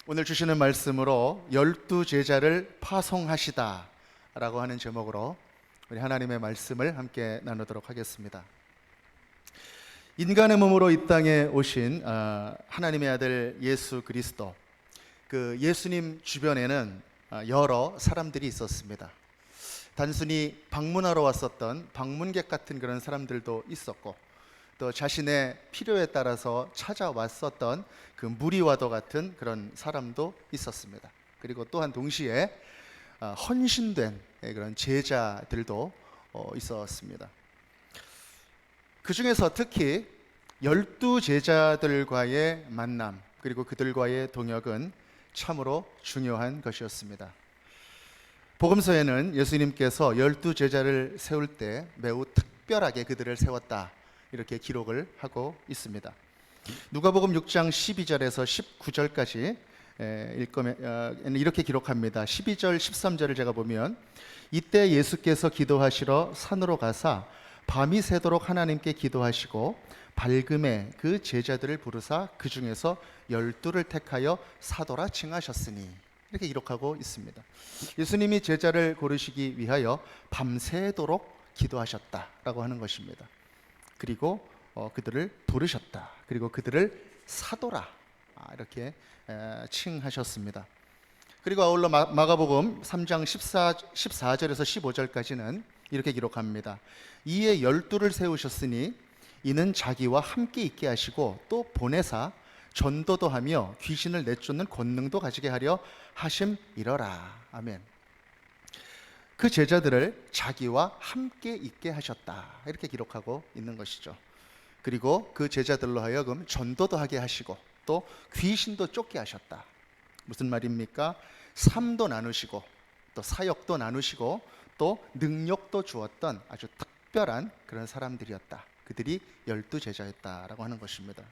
오늘 주시는 말씀으로 열두 제자를 파송하시다 라고 하는 제목으로 우리 하나님의 말씀을 함께 나누도록 하겠습니다. 인간의 몸으로 이 땅에 오신 하나님의 아들 예수 그리스도, 그 예수님 주변에는 여러 사람들이 있었습니다. 단순히 방문하러 왔었던 방문객 같은 그런 사람들도 있었고, 또 자신의 필요에 따라서 찾아왔었던 그 무리와도 같은 그런 사람도 있었습니다. 그리고 또한 동시에 헌신된 그런 제자들도 있었습니다. 그 중에서 특히 12제자들과의 만남, 그리고 그들과의 동역은 참으로 중요한 것이었습니다. 복음서에는 예수님께서 12제자를 세울 때 매우 특별하게 그들을 세웠다, 이렇게 기록을 하고 있습니다. 누가복음 6장 12절에서 19절까지 읽으면 이렇게 기록합니다. 12절 13절을 제가 보면, 이때 예수께서 기도하시러 산으로 가사 밤이 새도록 하나님께 기도하시고 밝음에 그 제자들을 부르사 그 중에서 12를 택하여 사도라 칭하셨으니, 이렇게 기록하고 있습니다. 예수님이 제자를 고르시기 위하여 밤새도록 기도하셨다라고 하는 것입니다. 그리고 그들을 부르셨다. 그리고 그들을 사도라, 이렇게 칭하셨습니다. 그리고 아울러 마가복음 3장 14절에서 15절까지는 이렇게 기록합니다. 이에 12를 세우셨으니 이는 자기와 함께 있게 하시고 또 보내사 전도도 하며 귀신을 내쫓는 권능도 가지게 하려 하심이러라. 아멘. 그 제자들을 자기와 함께 있게 하셨다, 이렇게 기록하고 있는 것이죠. 그리고 그 제자들로 하여금 전도도 하게 하시고 또 귀신도 쫓게 하셨다. 무슨 말입니까? 삶도 나누시고 또 사역도 나누시고 또 능력도 주었던 아주 특별한 그런 사람들이었다. 그들이 12제자였다라고 하는 것입니다.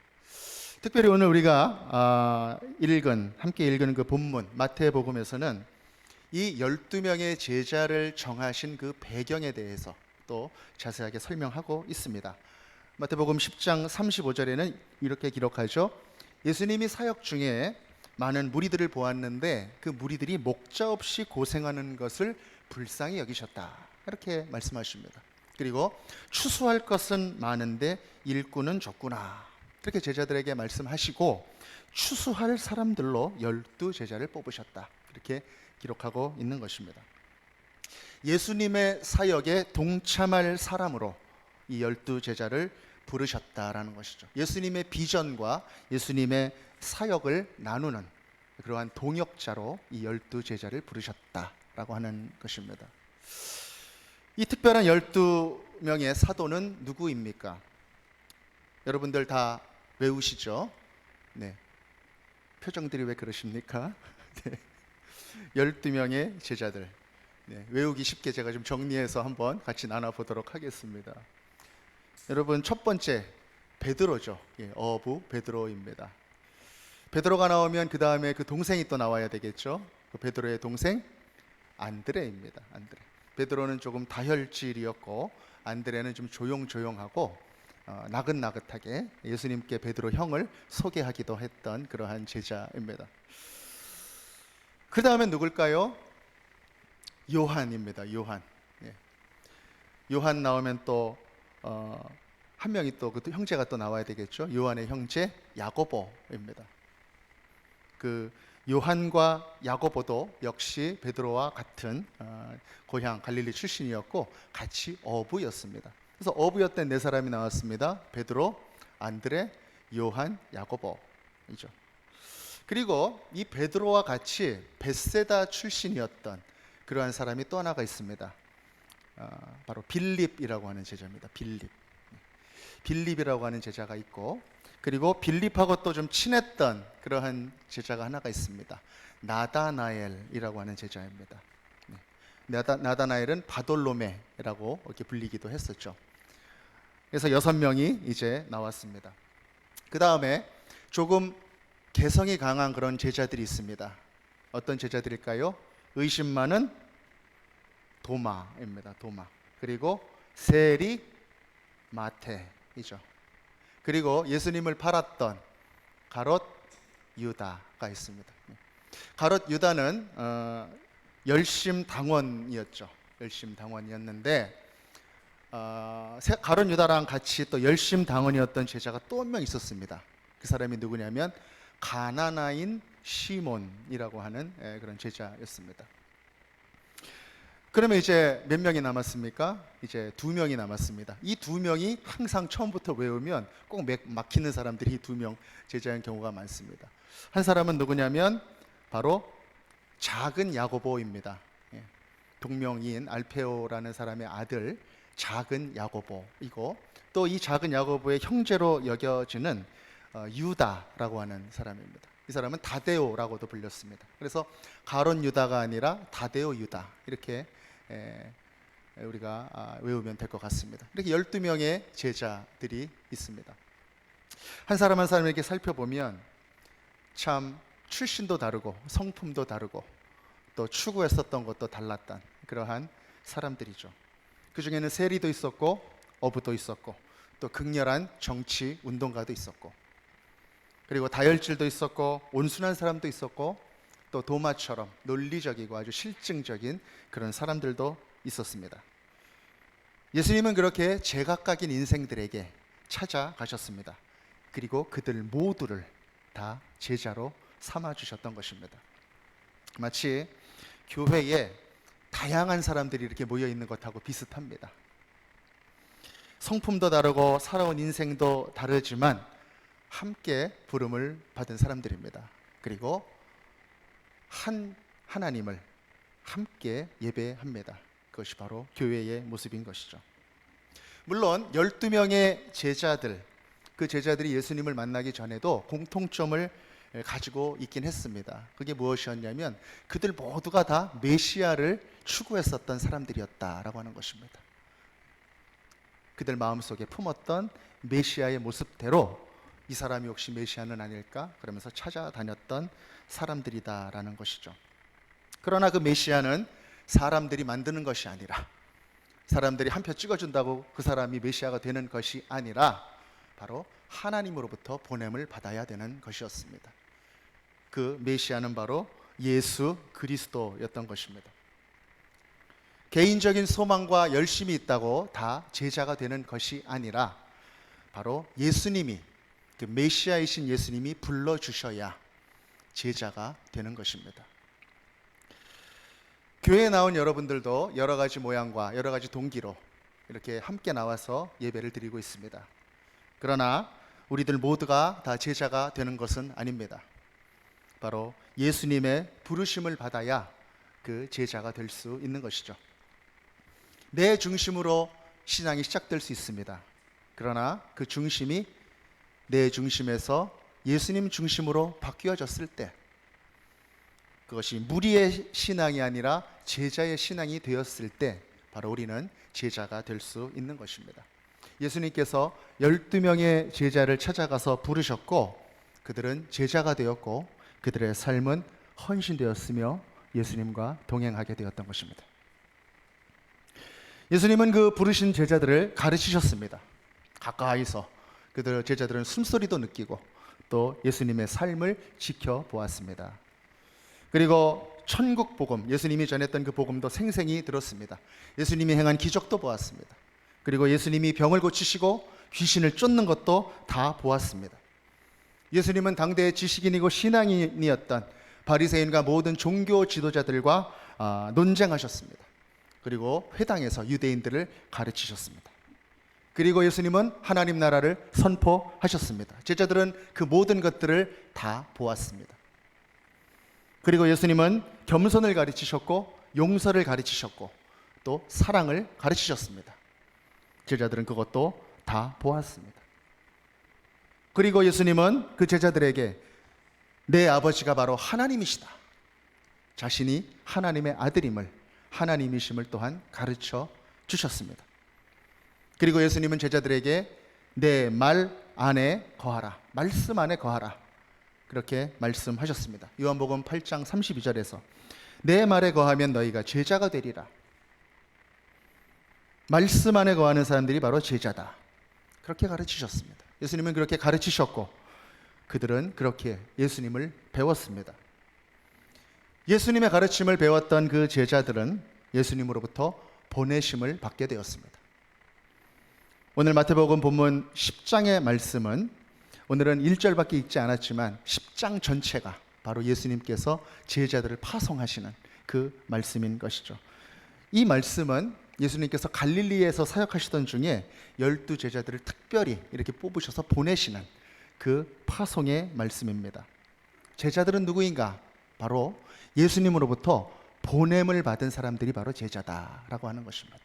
특별히 오늘 우리가 함께 읽은 그 본문 마태복음에서는 이 12명의 제자를 정하신 그 배경에 대해서 또 자세하게 설명하고 있습니다. 마태복음 10장 35절에는 이렇게 기록하죠. 예수님이 사역 중에 많은 무리들을 보았는데 그 무리들이 목자 없이 고생하는 것을 불쌍히 여기셨다, 이렇게 말씀하십니다. 그리고 추수할 것은 많은데 일꾼은 적구나, 이렇게 제자들에게 말씀하시고 추수할 사람들로 12제자를 뽑으셨다, 이렇게 기록하고 있는 것입니다. 예수님의 사역에 동참할 사람으로 이 12제자를 부르셨다라는 것이죠. 예수님의 비전과 예수님의 사역을 나누는 그러한 동역자로 이 12제자를 부르셨다라고 하는 것입니다. 이 특별한 12명의 사도는 누구입니까? 여러분들 다 외우시죠? 네. 표정들이 왜 그러십니까? 네. 12명의 제자들, 외우기 쉽게 제가 좀 정리해서 한번 같이 나눠보도록 하겠습니다. 여러분, 첫 번째 베드로죠. 어부 베드로입니다. 베드로가 나오면 그 다음에 그 동생이 또 나와야 되겠죠. 그 베드로의 동생 안드레입니다. 안드레. 베드로는 조금 다혈질이었고 안드레는 좀 조용조용하고 나긋나긋하게 예수님께 베드로 형을 소개하기도 했던 그러한 제자입니다. 그 다음에 누굴까요? 요한입니다. 요한. 요한 나오면 또 한 명이 또 그 형제가 또 나와야 되겠죠. 요한의 형제 야고보입니다. 그 요한과 야고보도 역시 베드로와 같은 고향 갈릴리 출신이었고 같이 어부였습니다. 그래서 어부였던 네 사람이 나왔습니다. 베드로, 안드레, 요한, 야고보이죠. 그리고 이 베드로와 같이 벳세다 출신이었던 그러한 사람이 또 하나가 있습니다. 바로 빌립이라고 하는 제자입니다. 빌립이라고 하는 제자가 있고, 그리고 빌립하고 또 좀 친했던 그러한 제자가 하나가 있습니다. 나다나엘이라고 하는 제자입니다. 나다나엘은 바돌로메라고 이렇게 불리기도 했었죠. 그래서 6명이 이제 나왔습니다. 그 다음에 조금 개성이 강한 그런 제자들이 있습니다. 어떤 제자들일까요? 의심 많은 도마입니다. 도마. 그리고 세리 마테이죠. 그리고 예수님을 팔았던 가롯 유다가 있습니다. 가롯 유다는 열심당원이었죠. 열심당원이었는데 가룟 유다랑 같이 또 열심당원이었던 제자가 또 한 명 있었습니다. 그 사람이 누구냐면 가나나인 시몬이라고 하는 그런 제자였습니다. 그러면 이제 몇 명이 남았습니까? 이제 2명이 남았습니다. 이 2명이 항상 처음부터 외우면 꼭 막히는 사람들이 2명 제자인 경우가 많습니다. 한 사람은 누구냐면 바로 작은 야고보입니다. 동명이인 알페오라는 사람의 아들 작은 야고보이고, 또 이 작은 야고보의 형제로 여겨지는 유다라고 하는 사람입니다. 이 사람은 다데오라고도 불렸습니다. 그래서 가론 유다가 아니라 다데오 유다, 이렇게 우리가 외우면 될 것 같습니다. 이렇게 12명의 제자들이 있습니다. 한 사람 한 사람 이렇게 살펴보면 참 출신도 다르고 성품도 다르고 또 추구했었던 것도 달랐던 그러한 사람들이죠. 그 중에는 세리도 있었고 어부도 있었고 또 극렬한 정치 운동가도 있었고, 그리고 다혈질도 있었고 온순한 사람도 있었고, 또 도마처럼 논리적이고 아주 실증적인 그런 사람들도 있었습니다. 예수님은 그렇게 제각각인 인생들에게 찾아가셨습니다. 그리고 그들 모두를 다 제자로 삼아주셨던 것입니다. 마치 교회에 다양한 사람들이 이렇게 모여 있는 것하고 비슷합니다. 성품도 다르고 살아온 인생도 다르지만 함께 부름을 받은 사람들입니다. 그리고 하나님을 함께 예배합니다. 그것이 바로 교회의 모습인 것이죠. 물론 12명의 제자들, 그 제자들이 예수님을 만나기 전에도 공통점을 가지고 있긴 했습니다. 그게 무엇이었냐면 그들 모두가 다 메시아를 추구했었던 사람들이었다라고 하는 것입니다. 그들 마음속에 품었던 메시아의 모습대로 이 사람이 혹시 메시아는 아닐까? 그러면서 찾아다녔던 사람들이다라는 것이죠. 그러나 그 메시아는 사람들이 만드는 것이 아니라, 사람들이 한 표 찍어준다고 그 사람이 메시아가 되는 것이 아니라 바로 하나님으로부터 보냄을 받아야 되는 것이었습니다. 그 메시아는 바로 예수 그리스도였던 것입니다. 개인적인 소망과 열심이 있다고 다 제자가 되는 것이 아니라 바로 예수님이, 그 메시아이신 예수님이 불러주셔야 제자가 되는 것입니다. 교회에 나온 여러분들도 여러 가지 모양과 여러 가지 동기로 이렇게 함께 나와서 예배를 드리고 있습니다. 그러나 우리들 모두가 다 제자가 되는 것은 아닙니다. 바로 예수님의 부르심을 받아야 그 제자가 될 수 있는 것이죠. 내 중심으로 신앙이 시작될 수 있습니다. 그러나 그 중심이 내 중심에서 예수님 중심으로 바뀌어졌을 때, 그것이 무리의 신앙이 아니라 제자의 신앙이 되었을 때 바로 우리는 제자가 될 수 있는 것입니다. 예수님께서 12명의 제자를 찾아가서 부르셨고 그들은 제자가 되었고 그들의 삶은 헌신되었으며 예수님과 동행하게 되었던 것입니다. 예수님은 그 부르신 제자들을 가르치셨습니다. 가까이서 그들 제자들은 숨소리도 느끼고 또 예수님의 삶을 지켜보았습니다. 그리고 천국 복음, 예수님이 전했던 그 복음도 생생히 들었습니다. 예수님이 행한 기적도 보았습니다. 그리고 예수님이 병을 고치시고 귀신을 쫓는 것도 다 보았습니다. 예수님은 당대의 지식인이고 신앙인이었던 바리새인과 모든 종교 지도자들과 논쟁하셨습니다. 그리고 회당에서 유대인들을 가르치셨습니다. 그리고 예수님은 하나님 나라를 선포하셨습니다. 제자들은 그 모든 것들을 다 보았습니다. 그리고 예수님은 겸손을 가르치셨고 용서를 가르치셨고 또 사랑을 가르치셨습니다. 제자들은 그것도 다 보았습니다. 그리고 예수님은 그 제자들에게 내 아버지가 바로 하나님이시다, 자신이 하나님의 아들임을, 하나님이심을 또한 가르쳐 주셨습니다. 그리고 예수님은 제자들에게 내 말 안에 거하라, 말씀 안에 거하라, 그렇게 말씀하셨습니다. 요한복음 8장 32절에서 내 말에 거하면 너희가 제자가 되리라. 말씀 안에 거하는 사람들이 바로 제자다, 그렇게 가르치셨습니다. 예수님은 그렇게 가르치셨고 그들은 그렇게 예수님을 배웠습니다. 예수님의 가르침을 배웠던 그 제자들은 예수님으로부터 보내심을 받게 되었습니다. 오늘 마태복음 본문 10장의 말씀은 오늘은 1절밖에 읽지 않았지만 10장 전체가 바로 예수님께서 제자들을 파송하시는 그 말씀인 것이죠. 이 말씀은 예수님께서 갈릴리에서 사역하시던 중에 12 제자들을 특별히 이렇게 뽑으셔서 보내시는 그 파송의 말씀입니다. 제자들은 누구인가? 바로 예수님으로부터 보냄을 받은 사람들이 바로 제자다라고 하는 것입니다.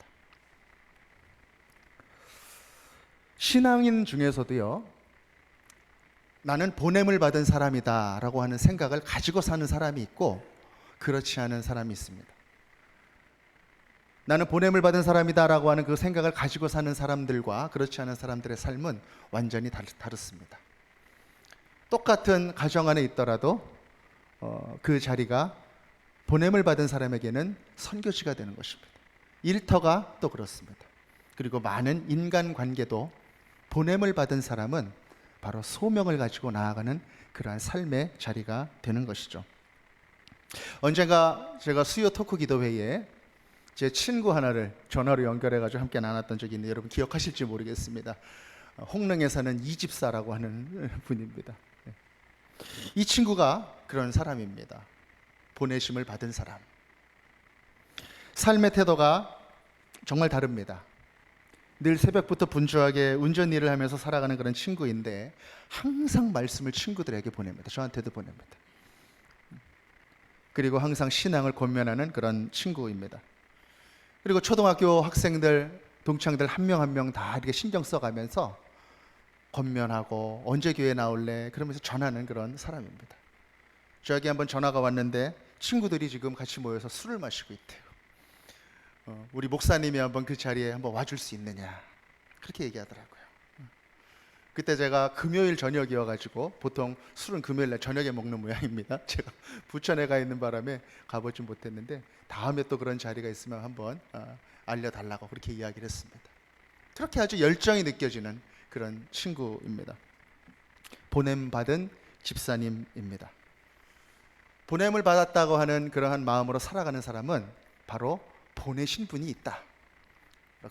신앙인 중에서도요, 나는 보냄을 받은 사람이다 라고 하는 생각을 가지고 사는 사람이 있고 그렇지 않은 사람이 있습니다. 나는 보냄을 받은 사람이다 라고 하는 그 생각을 가지고 사는 사람들과 그렇지 않은 사람들의 삶은 완전히 다릅니다. 똑같은 가정 안에 있더라도 그 자리가 보냄을 받은 사람에게는 선교지가 되는 것입니다. 일터가 또 그렇습니다. 그리고 많은 인간관계도 보냄을 받은 사람은 바로 소명을 가지고 나아가는 그러한 삶의 자리가 되는 것이죠. 언젠가 제가 수요 토크 기도회에 제 친구 하나를 전화로 연결해가지고 함께 나눴던 적이 있는데 여러분 기억하실지 모르겠습니다. 홍릉에 사는 이집사라고 하는 분입니다. 이 친구가 그런 사람입니다. 보내심을 받은 사람. 삶의 태도가 정말 다릅니다. 늘 새벽부터 분주하게 운전 일을 하면서 살아가는 그런 친구인데 항상 말씀을 친구들에게 보냅니다. 저한테도 보냅니다. 그리고 항상 신앙을 권면하는 그런 친구입니다. 그리고 초등학교 학생들, 동창들 한 명 한 명 다 이렇게 신경 써가면서 권면하고 언제 교회 나올래? 그러면서 전하는 그런 사람입니다. 저에게 한번 전화가 왔는데 친구들이 지금 같이 모여서 술을 마시고 있대요. 우리 목사님이 한번 그 자리에 한번 와줄 수 있느냐 그렇게 얘기하더라고요. 그때 제가 금요일 저녁이어가지고 보통 술은 금요일 날 저녁에 먹는 모양입니다. 제가 부천에 가 있는 바람에 가보지 못했는데 다음에 또 그런 자리가 있으면 한번 알려달라고 그렇게 이야기를 했습니다. 그렇게 아주 열정이 느껴지는 그런 친구입니다. 보냄받은 집사님입니다. 보냄을 받았다고 하는 그러한 마음으로 살아가는 사람은 바로 보내신 분이 있다.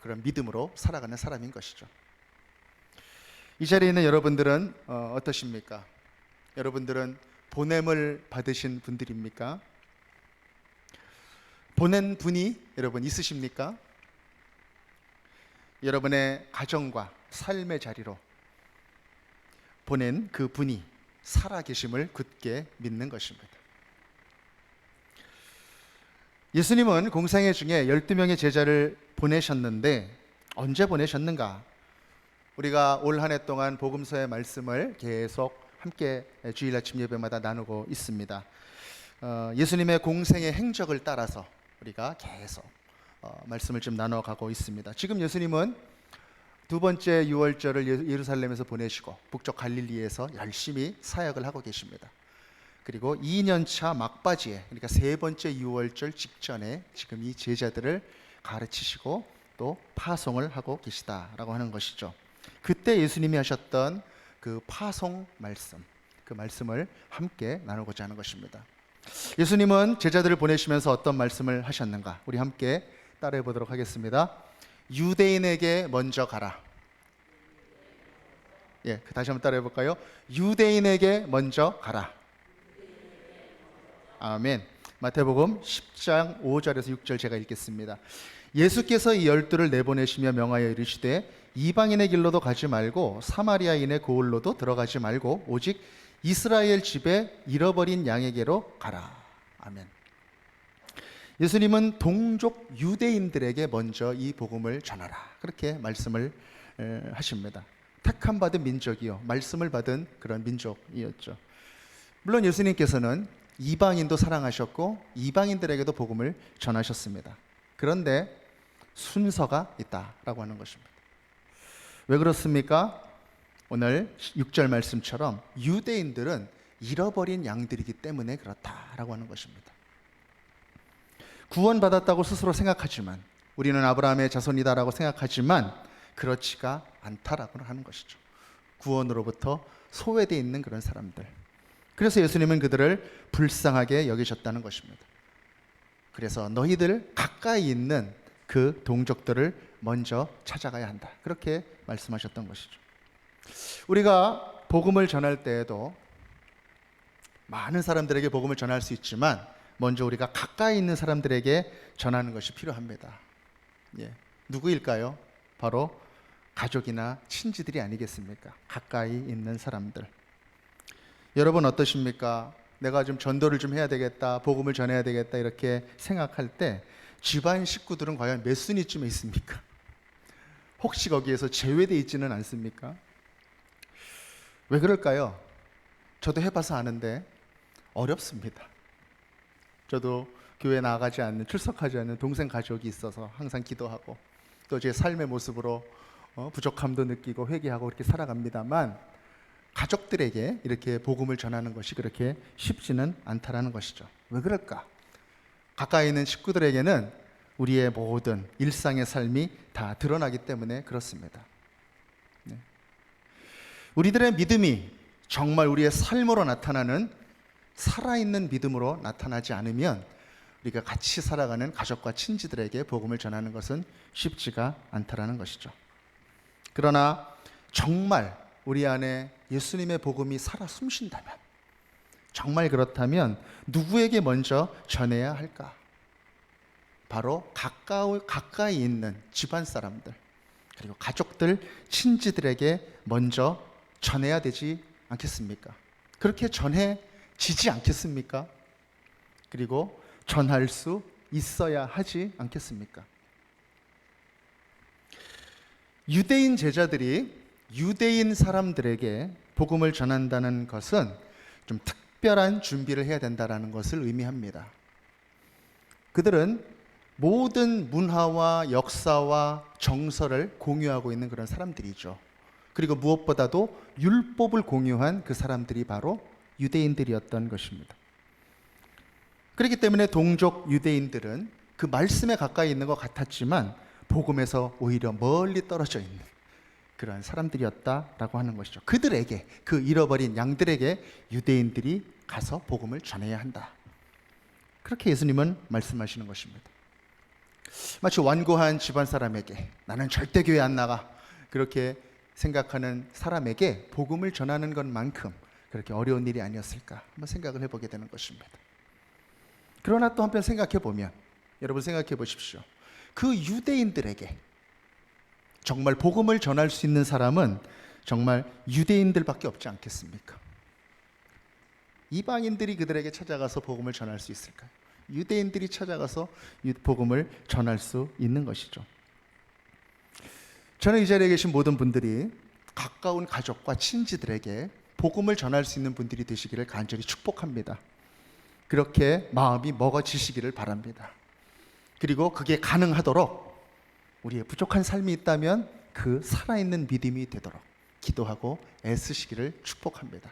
그런 믿음으로 살아가는 사람인 것이죠. 이 자리에 있는 여러분들은 어떠십니까? 여러분들은 보냄을 받으신 분들입니까? 보낸 분이 여러분 있으십니까? 여러분의 가정과 삶의 자리로 보낸 그 분이 살아계심을 굳게 믿는 것입니다. 예수님은 공생애 중에 12명의 제자를 보내셨는데 언제 보내셨는가? 우리가 올 한 해 동안 복음서의 말씀을 계속 함께 주일 아침 예배마다 나누고 있습니다. 예수님의 공생의 행적을 따라서 우리가 계속 말씀을 좀 나눠가고 있습니다. 지금 예수님은 두 번째 유월절을 예루살렘에서 보내시고 북쪽 갈릴리에서 열심히 사역을 하고 계십니다. 그리고 2년차 막바지에, 그러니까 세 번째 유월절 직전에 지금 이 제자들을 가르치시고 또 파송을 하고 계시다라고 하는 것이죠. 그때 예수님이 하셨던 그 파송 말씀, 그 말씀을 함께 나누고자 하는 것입니다. 예수님은 제자들을 보내시면서 어떤 말씀을 하셨는가? 우리 함께 따라해 보도록 하겠습니다. 유대인에게 먼저 가라. 예, 다시 한번 따라해 볼까요? 유대인에게 먼저 가라. 아멘. 마태복음 10장 5절에서 6절 제가 읽겠습니다. 예수께서 이 12를 내보내시며 명하여 이르시되 이방인의 길로도 가지 말고 사마리아인의 고을로도 들어가지 말고 오직 이스라엘 집에 잃어버린 양에게로 가라. 아멘. 예수님은 동족 유대인들에게 먼저 이 복음을 전하라. 그렇게 말씀을 하십니다. 택함 받은 민족이요, 말씀을 받은 그런 민족이었죠. 물론 예수님께서는 이방인도 사랑하셨고 이방인들에게도 복음을 전하셨습니다. 그런데 순서가 있다라고 하는 것입니다. 왜 그렇습니까? 오늘 6절 말씀처럼 유대인들은 잃어버린 양들이기 때문에 그렇다라고 하는 것입니다. 구원받았다고 스스로 생각하지만, 우리는 아브라함의 자손이다라고 생각하지만 그렇지가 않다라고 하는 것이죠. 구원으로부터 소외되어 있는 그런 사람들. 그래서 예수님은 그들을 불쌍하게 여기셨다는 것입니다. 그래서 너희들 가까이 있는 그 동족들을 먼저 찾아가야 한다. 그렇게 말씀하셨던 것이죠. 우리가 복음을 전할 때에도 많은 사람들에게 복음을 전할 수 있지만 먼저 우리가 가까이 있는 사람들에게 전하는 것이 필요합니다. 누구일까요? 바로 가족이나 친지들이 아니겠습니까? 가까이 있는 사람들. 여러분 어떠십니까? 내가 좀 전도를 좀 해야 되겠다, 복음을 전해야 되겠다 이렇게 생각할 때 집안 식구들은 과연 몇 순위쯤에 있습니까? 혹시 거기에서 제외되어 있지는 않습니까? 왜 그럴까요? 저도 해봐서 아는데 어렵습니다. 저도 교회 나가지 않는, 출석하지 않는 동생 가족이 있어서 항상 기도하고 또 제 삶의 모습으로 부족함도 느끼고 회개하고 이렇게 살아갑니다만 가족들에게 이렇게 복음을 전하는 것이 그렇게 쉽지는 않다라는 것이죠. 왜 그럴까? 가까이 있는 식구들에게는 우리의 모든 일상의 삶이 다 드러나기 때문에 그렇습니다. 우리들의 믿음이 정말 우리의 삶으로 나타나는 살아있는 믿음으로 나타나지 않으면 우리가 같이 살아가는 가족과 친지들에게 복음을 전하는 것은 쉽지가 않다라는 것이죠. 그러나 정말 우리 안에 예수님의 복음이 살아 숨쉰다면, 정말 그렇다면 누구에게 먼저 전해야 할까? 바로 가까이 있는 집안 사람들, 그리고 가족들, 친지들에게 먼저 전해야 되지 않겠습니까? 그렇게 전해지지 않겠습니까? 그리고 전할 수 있어야 하지 않겠습니까? 유대인 제자들이 유대인 사람들에게 복음을 전한다는 것은 좀 특별한 준비를 해야 된다는 것을 의미합니다. 그들은 모든 문화와 역사와 정서를 공유하고 있는 그런 사람들이죠. 그리고 무엇보다도 율법을 공유한 그 사람들이 바로 유대인들이었던 것입니다. 그렇기 때문에 동족 유대인들은 그 말씀에 가까이 있는 것 같았지만 복음에서 오히려 멀리 떨어져 있는 그러한 사람들이었다라고 하는 것이죠. 그들에게, 그 잃어버린 양들에게 유대인들이 가서 복음을 전해야 한다. 그렇게 예수님은 말씀하시는 것입니다. 마치 완고한 집안 사람에게, 나는 절대 교회 안 나가, 그렇게 생각하는 사람에게 복음을 전하는 것만큼 그렇게 어려운 일이 아니었을까 한번 생각을 해보게 되는 것입니다. 그러나 또 한편 생각해 보면, 여러분 생각해 보십시오. 그 유대인들에게 정말 복음을 전할 수 있는 사람은 정말 유대인들밖에 없지 않겠습니까? 이방인들이 그들에게 찾아가서 복음을 전할 수 있을까요? 유대인들이 찾아가서 복음을 전할 수 있는 것이죠. 저는 이 자리에 계신 모든 분들이 가까운 가족과 친지들에게 복음을 전할 수 있는 분들이 되시기를 간절히 축복합니다. 그렇게 마음이 먹어지시기를 바랍니다. 그리고 그게 가능하도록 우리의 부족한 삶이 있다면 그 살아있는 믿음이 되도록 기도하고 애쓰시기를 축복합니다.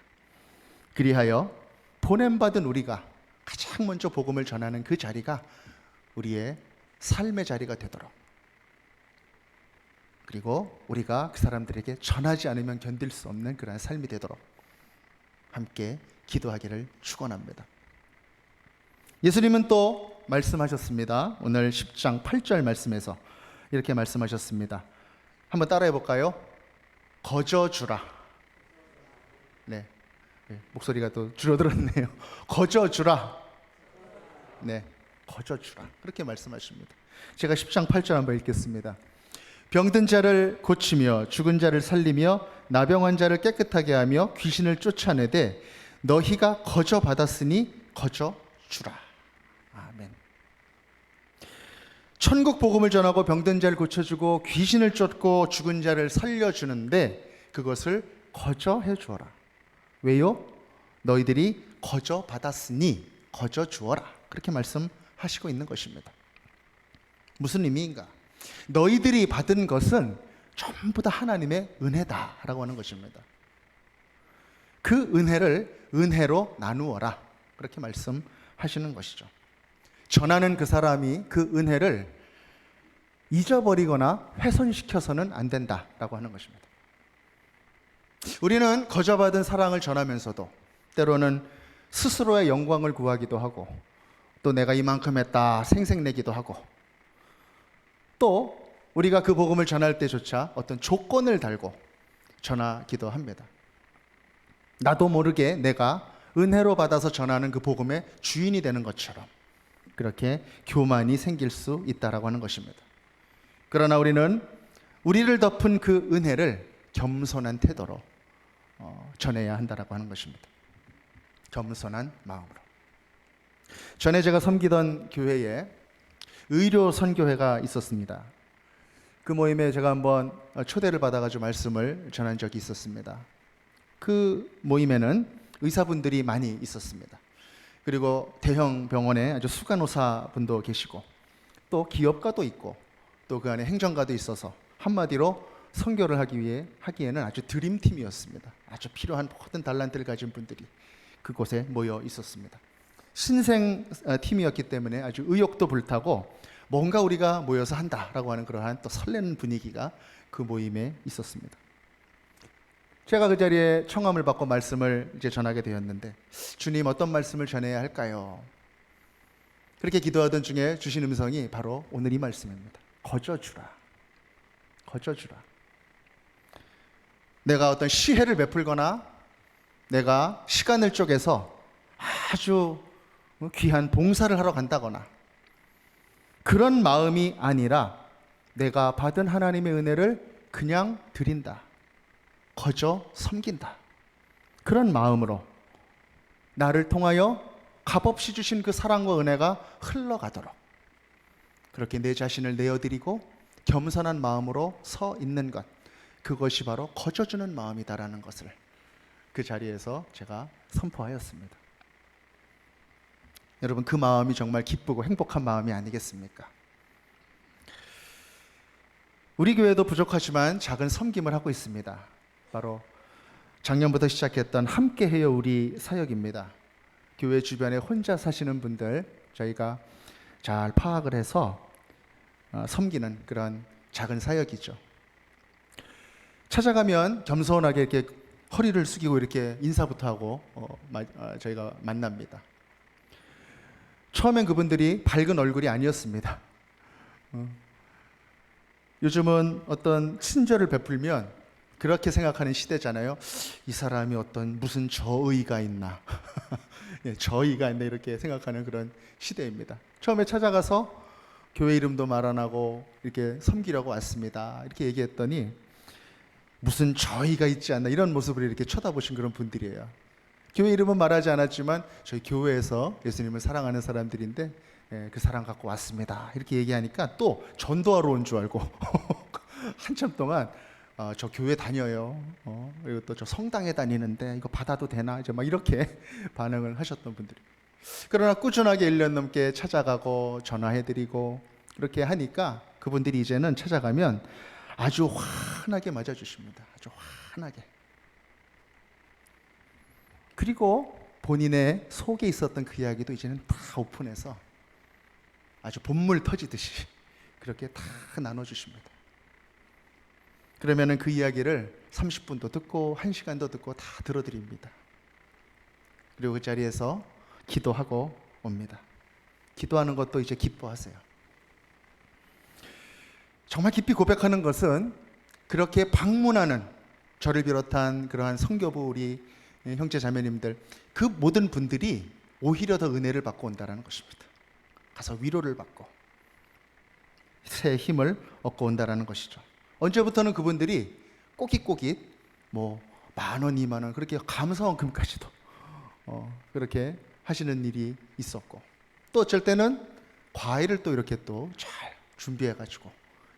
그리하여 보냄받은 우리가 가장 먼저 복음을 전하는 그 자리가 우리의 삶의 자리가 되도록, 그리고 우리가 그 사람들에게 전하지 않으면 견딜 수 없는 그런 삶이 되도록 함께 기도하기를 축원합니다. 예수님은 또 말씀하셨습니다. 오늘 10장 8절 말씀에서 이렇게 말씀하셨습니다. 한번 따라해 볼까요? 거저주라. 네, 목소리가 또 줄어들었네요. 거저주라. 네, 거저주라. 그렇게 말씀하십니다. 제가 10장 8절 한번 읽겠습니다. 병든 자를 고치며 죽은 자를 살리며 나병한 자를 깨끗하게 하며 귀신을 쫓아내되 너희가 거저 받았으니 거저 주라. 아멘. 천국 복음을 전하고 병든 자를 고쳐주고 귀신을 쫓고 죽은 자를 살려주는데 그것을 거저 해주어라. 왜요? 너희들이 거저 받았으니 거저 주어라. 그렇게 말씀하시고 있는 것입니다. 무슨 의미인가? 너희들이 받은 것은 전부 다 하나님의 은혜다라고 하는 것입니다. 그 은혜를 은혜로 나누어라. 그렇게 말씀하시는 것이죠. 전하는 그 사람이 그 은혜를 잊어버리거나 훼손시켜서는 안 된다라고 하는 것입니다. 우리는 거저받은 사랑을 전하면서도 때로는 스스로의 영광을 구하기도 하고, 또 내가 이만큼 했다 생색내기도 하고, 또 우리가 그 복음을 전할 때조차 어떤 조건을 달고 전하기도 합니다. 나도 모르게 내가 은혜로 받아서 전하는 그 복음의 주인이 되는 것처럼 그렇게 교만이 생길 수 있다라고 하는 것입니다. 그러나 우리는 우리를 덮은 그 은혜를 겸손한 태도로 전해야 한다라고 하는 것입니다. 겸손한 마음으로. 전에 제가 섬기던 교회에 의료 선교회가 있었습니다. 그 모임에 제가 한번 초대를 받아가지고 말씀을 전한 적이 있었습니다. 그 모임에는 의사분들이 많이 있었습니다. 그리고 대형 병원에 아주 수간호사 분도 계시고, 또 기업가도 있고, 또 그 안에 행정가도 있어서 한마디로 선교를 하기에는 아주 드림팀이었습니다. 아주 필요한 모든 달란트를 가진 분들이 그곳에 모여 있었습니다. 신생 팀이었기 때문에 아주 의욕도 불타고 뭔가 우리가 모여서 한다라고 하는 그러한 또 설레는 분위기가 그 모임에 있었습니다. 제가 그 자리에 청함을 받고 말씀을 이제 전하게 되었는데, 주님 어떤 말씀을 전해야 할까요? 그렇게 기도하던 중에 주신 음성이 바로 오늘 이 말씀입니다. 거저주라. 거저주라. 내가 어떤 시혜를 베풀거나 내가 시간을 쪼개서 아주 귀한 봉사를 하러 간다거나 그런 마음이 아니라 내가 받은 하나님의 은혜를 그냥 드린다. 거저 섬긴다. 그런 마음으로 나를 통하여 값없이 주신 그 사랑과 은혜가 흘러가도록 그렇게 내 자신을 내어드리고 겸손한 마음으로 서 있는 것, 그것이 바로 거저주는 마음이다라는 것을 그 자리에서 제가 선포하였습니다. 여러분, 그 마음이 정말 기쁘고 행복한 마음이 아니겠습니까? 우리 교회도 부족하지만 작은 섬김을 하고 있습니다. 바로 작년부터 시작했던 함께해요 우리 사역입니다. 교회 주변에 혼자 사시는 분들 저희가 잘 파악을 해서 섬기는 그런 작은 사역이죠. 찾아가면 겸손하게 이렇게 허리를 숙이고 이렇게 인사부터 하고 저희가 만납니다. 처음엔 그분들이 밝은 얼굴이 아니었습니다. 요즘은 어떤 친절을 베풀면 그렇게 생각하는 시대잖아요. 이 사람이 어떤 무슨 저의가 있나 예, 저의가 있나 이렇게 생각하는 그런 시대입니다. 처음에 찾아가서 교회 이름도 말 안 하고 이렇게 섬기려고 왔습니다 이렇게 얘기했더니 무슨 저의가 있지 않나 이런 모습을 이렇게 쳐다보신 그런 분들이에요. 교회 이름은 말하지 않았지만 저희 교회에서 예수님을 사랑하는 사람들인데 그 사랑 갖고 왔습니다 이렇게 얘기하니까 또 전도하러 온 줄 알고 한참 동안 저 교회 다녀요. 그리고 또 저 성당에 다니는데 이거 받아도 되나? 이제 막 이렇게 반응을 하셨던 분들이. 그러나 꾸준하게 1년 넘게 찾아가고 전화해드리고 그렇게 하니까 그분들이 이제는 찾아가면 아주 환하게 맞아주십니다. 아주 환하게. 그리고 본인의 속에 있었던 그 이야기도 이제는 다 오픈해서 아주 본물 터지듯이 그렇게 다 나눠주십니다. 그러면은 그 이야기를 30분도 듣고 1시간도 듣고 다 들어드립니다. 그리고 그 자리에서 기도하고 옵니다. 기도하는 것도 이제 기뻐하세요. 정말 깊이 고백하는 것은 그렇게 방문하는 저를 비롯한 그러한 선교부 우리 형제 자매님들 그 모든 분들이 오히려 더 은혜를 받고 온다는 것입니다. 가서 위로를 받고 새 힘을 얻고 온다는 것이죠. 언제부터는 그분들이 꼬깃꼬깃 뭐 10,000원, 20,000원 그렇게 감사원 금까지도 그렇게 하시는 일이 있었고, 또 어쩔 때는 과일을 또 이렇게 또 잘 준비해가지고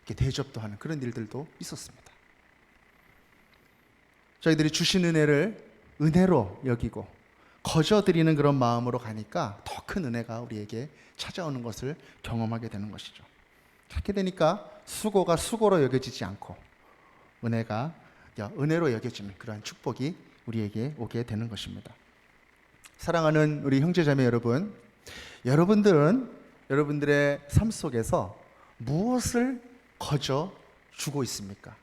이렇게 대접도 하는 그런 일들도 있었습니다. 저희들이 주신 은혜를 은혜로 여기고 거저드리는 그런 마음으로 가니까 더 큰 은혜가 우리에게 찾아오는 것을 경험하게 되는 것이죠. 그렇게 되니까 수고가 수고로 여겨지지 않고 은혜가 은혜로 여겨지는 그러한 축복이 우리에게 오게 되는 것입니다. 사랑하는 우리 형제자매 여러분, 여러분들은 여러분들의 삶 속에서 무엇을 거저 주고 있습니까?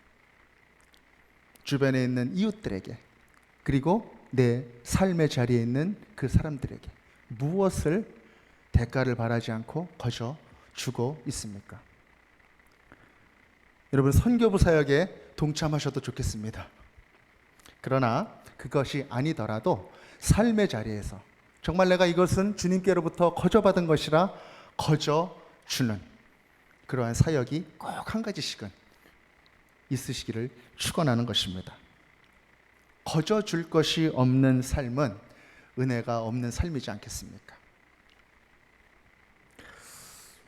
주변에 있는 이웃들에게, 그리고 내 삶의 자리에 있는 그 사람들에게 무엇을 대가를 바라지 않고 거저 주고 있습니까? 여러분, 선교부 사역에 동참하셔도 좋겠습니다. 그러나 그것이 아니더라도 삶의 자리에서 정말 내가 이것은 주님께로부터 거저 받은 것이라 거저 주는 그러한 사역이 꼭 한 가지씩은 있으시기를 축원하는 것입니다. 거저 줄 것이 없는 삶은 은혜가 없는 삶이지 않겠습니까?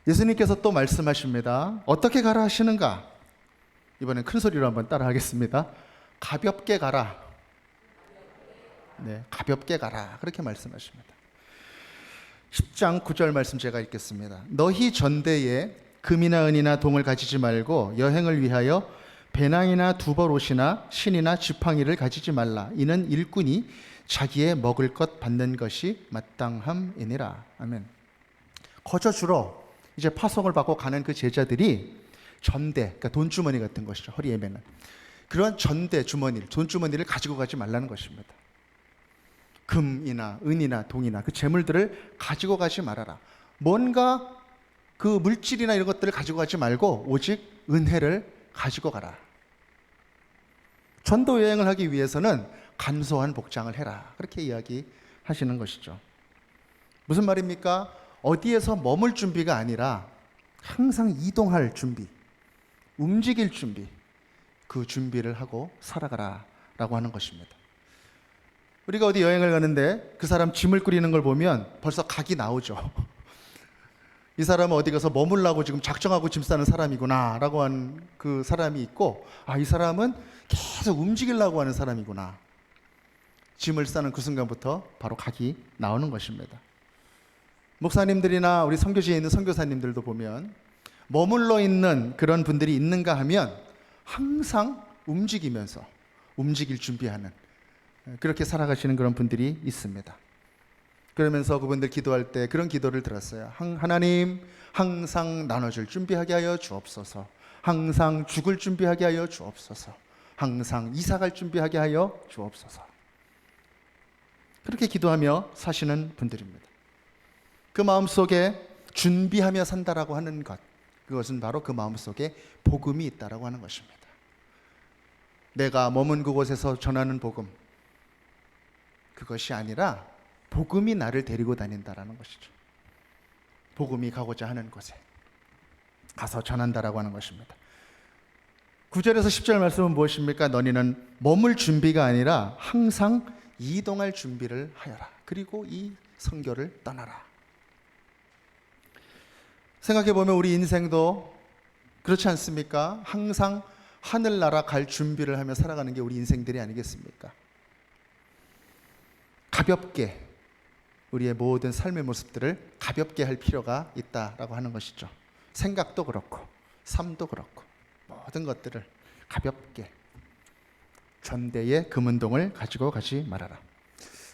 예수님께서 또 말씀하십니다. 어떻게 가라 하시는가? 이번엔 큰 소리로 한번 따라 하겠습니다. 가볍게 가라. 네, 가볍게 가라. 그렇게 말씀하십니다. 10장 9절 말씀 제가 읽겠습니다. 너희 전대에 금이나 은이나 동을 가지지 말고 여행을 위하여 배낭이나 두벌옷이나 신이나 지팡이를 가지지 말라. 이는 일꾼이 자기의 먹을 것 받는 것이 마땅함이니라. 아멘. 거저 주러 이제 파송을 받고 가는 그 제자들이 전대, 그러니까 돈주머니 같은 것이죠. 허리에 매는 그런 전대 주머니, 돈주머니를 가지고 가지 말라는 것입니다. 금이나 은이나 동이나 그 재물들을 가지고 가지 말아라. 뭔가 그 물질이나 이런 것들을 가지고 가지 말고 오직 은혜를 가지고 가라. 전도 여행을 하기 위해서는 간소한 복장을 해라. 그렇게 이야기하시는 것이죠. 무슨 말입니까? 어디에서 머물 준비가 아니라 항상 이동할 준비, 움직일 준비, 그 준비를 하고 살아가라 라고 하는 것입니다. 우리가 어디 여행을 가는데 그 사람 짐을 꾸리는 걸 보면 벌써 각이 나오죠. 이 사람은 어디 가서 머물라고 지금 작정하고 짐 싸는 사람이구나 라고 하는 그 사람이 있고, 아, 이 사람은 계속 움직이려고 하는 사람이구나. 짐을 싸는 그 순간부터 바로 각이 나오는 것입니다. 목사님들이나 우리 선교지에 있는 선교사님들도 보면 머물러 있는 그런 분들이 있는가 하면 항상 움직이면서 움직일 준비하는, 그렇게 살아가시는 그런 분들이 있습니다. 그러면서 그분들 기도할 때 그런 기도를 들었어요. 하나님, 항상 나눠줄 준비하게 하여 주옵소서. 항상 죽을 준비하게 하여 주옵소서. 항상 이사갈 준비하게 하여 주옵소서. 그렇게 기도하며 사시는 분들입니다. 그 마음속에 준비하며 산다라고 하는 것, 그것은 바로 그 마음속에 복음이 있다라고 하는 것입니다. 내가 머문 그곳에서 전하는 복음, 그것이 아니라 복음이 나를 데리고 다닌다라는 것이죠. 복음이 가고자 하는 곳에 가서 전한다라고 하는 것입니다. 9절에서 10절 말씀은 무엇입니까? 너희는 머물 준비가 아니라 항상 이동할 준비를 하여라. 그리고 이 선교를 떠나라. 생각해보면 우리 인생도 그렇지 않습니까? 항상 하늘나라 갈 준비를 하며 살아가는 게 우리 인생들이 아니겠습니까? 가볍게 우리의 모든 삶의 모습들을 가볍게 할 필요가 있다라고 하는 것이죠. 생각도 그렇고 삶도 그렇고 모든 것들을 가볍게, 전대의 금은동을 가지고 가지 말아라.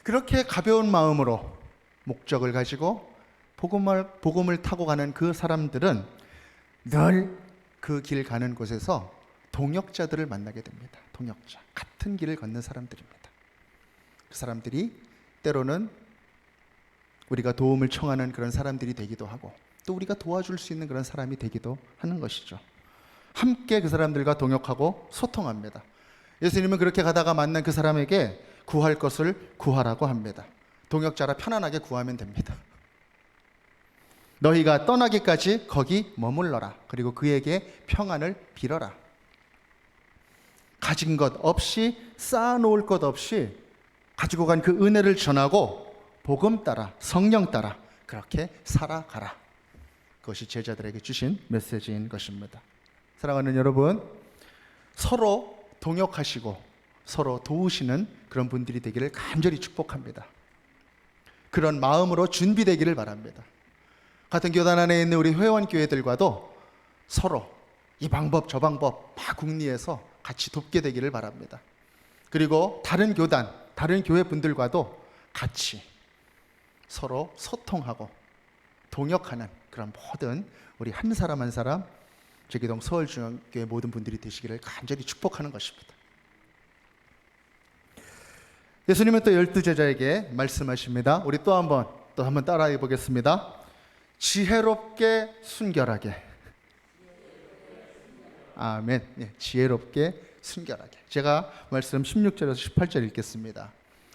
그렇게 가벼운 마음으로 목적을 가지고 복음을 타고 가는 그 사람들은 늘 그 길 가는 곳에서 동역자들을 만나게 됩니다. 동역자, 같은 길을 걷는 사람들입니다. 그 사람들이 때로는 우리가 도움을 청하는 그런 사람들이 되기도 하고, 또 우리가 도와줄 수 있는 그런 사람이 되기도 하는 것이죠. 함께 그 사람들과 동역하고 소통합니다. 예수님은 그렇게 가다가 만난 그 사람에게 구할 것을 구하라고 합니다. 동역자라 편안하게 구하면 됩니다. 너희가 떠나기까지 거기 머물러라. 그리고 그에게 평안을 빌어라. 가진 것 없이, 쌓아놓을 것 없이 가지고 간 그 은혜를 전하고 복음 따라, 성령 따라 그렇게 살아가라. 그것이 제자들에게 주신 메시지인 것입니다. 사랑하는 여러분, 서로 동역하시고 서로 도우시는 그런 분들이 되기를 간절히 축복합니다. 그런 마음으로 준비되기를 바랍니다. 같은 교단 안에 있는 우리 회원교회들과도 서로 이 방법 저 방법 막 궁리해서 같이 돕게 되기를 바랍니다. 그리고 다른 교단, 다른 교회 분들과도 같이 서로 소통하고 동역하는 그런 모든 우리 한 사람 한 사람 제기동 서울중앙교회 모든 분들이 되시기를 간절히 축복하는 것입니다. 예수님은 또 12제자에게 말씀하십니다. 우리 또 한번 따라해 보겠습니다. 지혜롭게 순결하게. 아멘. 예, 지혜롭게 순결하게. 제가 말씀 16절에서 18절 읽겠습니다.